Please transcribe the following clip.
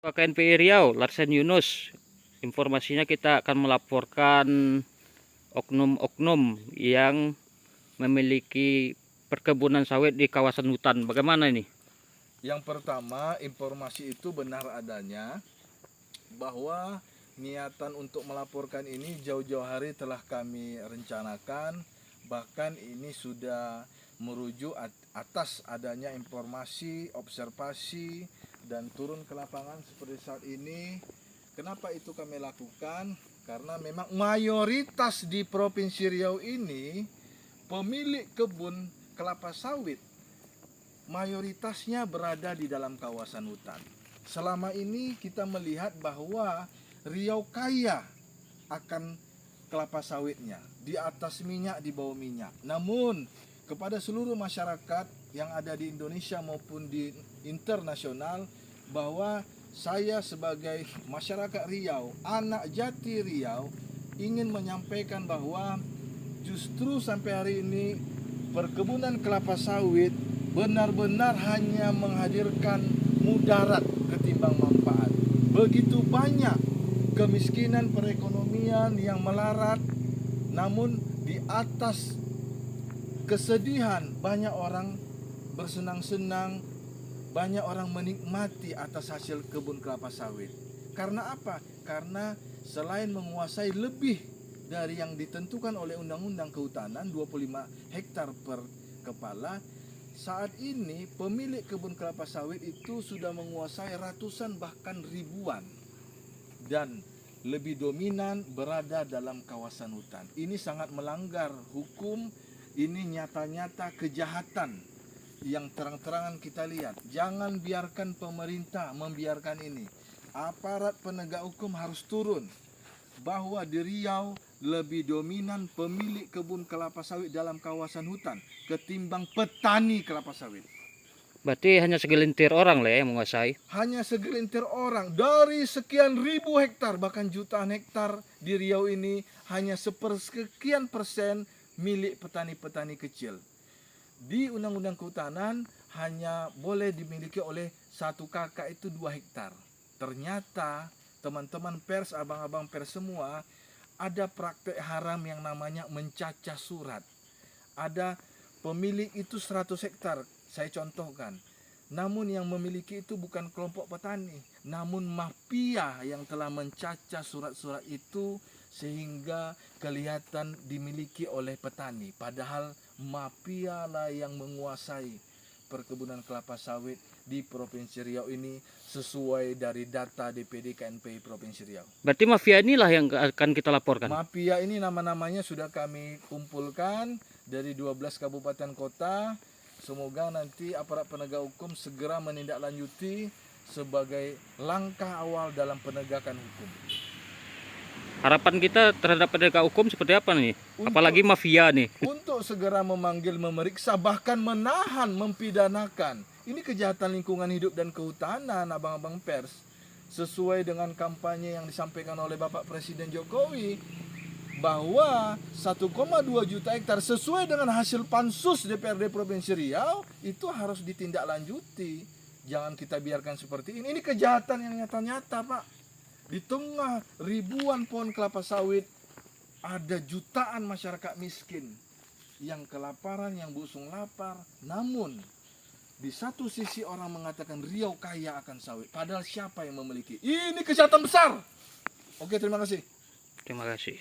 KNPI Riau, Larsen Yunus. Informasinya kita akan melaporkan oknum-oknum yang memiliki perkebunan sawit di kawasan hutan. Bagaimana ini? Yang pertama, informasi itu benar adanya bahwa niatan untuk melaporkan ini jauh-jauh hari telah kami rencanakan. Bahkan ini sudah merujuk atas adanya informasi, observasi, dan turun ke lapangan seperti saat ini. Kenapa itu kami lakukan? Karena memang mayoritas di Provinsi Riau ini pemilik kebun kelapa sawit mayoritasnya berada di dalam kawasan hutan. Selama ini kita melihat bahwa Riau kaya akan kelapa sawitnya, di atas minyak, di bawah minyak. Namun kepada seluruh masyarakat yang ada di Indonesia maupun di internasional, bahwa saya sebagai masyarakat Riau, anak jati Riau, ingin menyampaikan bahwa justru sampai hari ini perkebunan kelapa sawit benar-benar hanya menghadirkan mudarat ketimbang manfaat. Begitu banyak kemiskinan perekonomian yang melarat, namun di atas kesedihan banyak orang bersenang-senang, banyak orang menikmati atas hasil kebun kelapa sawit. Karena apa? Karena selain menguasai lebih dari yang ditentukan oleh Undang-Undang Kehutanan 25 hektar per kepala, saat ini pemilik kebun kelapa sawit itu sudah menguasai ratusan bahkan ribuan, dan lebih dominan berada dalam kawasan hutan. Ini sangat melanggar hukum, ini nyata-nyata kejahatan yang terang-terangan kita lihat. Jangan biarkan pemerintah membiarkan ini. Aparat penegak hukum harus turun, bahwa di Riau lebih dominan pemilik kebun kelapa sawit dalam kawasan hutan ketimbang petani kelapa sawit. Berarti hanya segelintir orang lah ya yang menguasai. Hanya segelintir orang dari sekian ribu hektar, bahkan jutaan hektar di Riau ini, hanya sepersekian persen milik petani-petani kecil. Di Undang-Undang Kehutanan hanya boleh dimiliki oleh satu kakak itu 2 hektar. Ternyata teman-teman pers, abang-abang pers semua, ada praktek haram yang namanya mencacah surat. Ada pemilik itu 100 hektar, saya contohkan. Namun yang memiliki itu bukan kelompok petani, namun mafia yang telah mencacah surat-surat itu sehingga kelihatan dimiliki oleh petani. Padahal mafia lah yang menguasai perkebunan kelapa sawit di Provinsi Riau ini sesuai dari data DPD KNPI Provinsi Riau. Berarti mafia inilah yang akan kita laporkan. Mafia ini nama-namanya sudah kami kumpulkan dari 12 kabupaten kota. Semoga nanti aparat penegak hukum segera menindaklanjuti sebagai langkah awal dalam penegakan hukum. Harapan kita terhadap penegak hukum seperti apa nih? Apalagi mafia nih. Untuk segera memanggil, memeriksa, bahkan menahan, mempidanakan. Ini kejahatan lingkungan hidup dan kehutanan, abang-abang pers. Sesuai dengan kampanye yang disampaikan oleh Bapak Presiden Jokowi, bahwa 1,2 juta hektar sesuai dengan hasil pansus DPRD Provinsi Riau itu harus ditindaklanjuti. Jangan kita biarkan seperti ini. Ini kejahatan yang nyata-nyata, Pak. Di tengah ribuan pohon kelapa sawit, ada jutaan masyarakat miskin yang kelaparan, yang busung lapar. Namun di satu sisi orang mengatakan Riau kaya akan sawit, padahal siapa yang memiliki? Ini kejahatan besar. Oke, terima kasih. Terima kasih.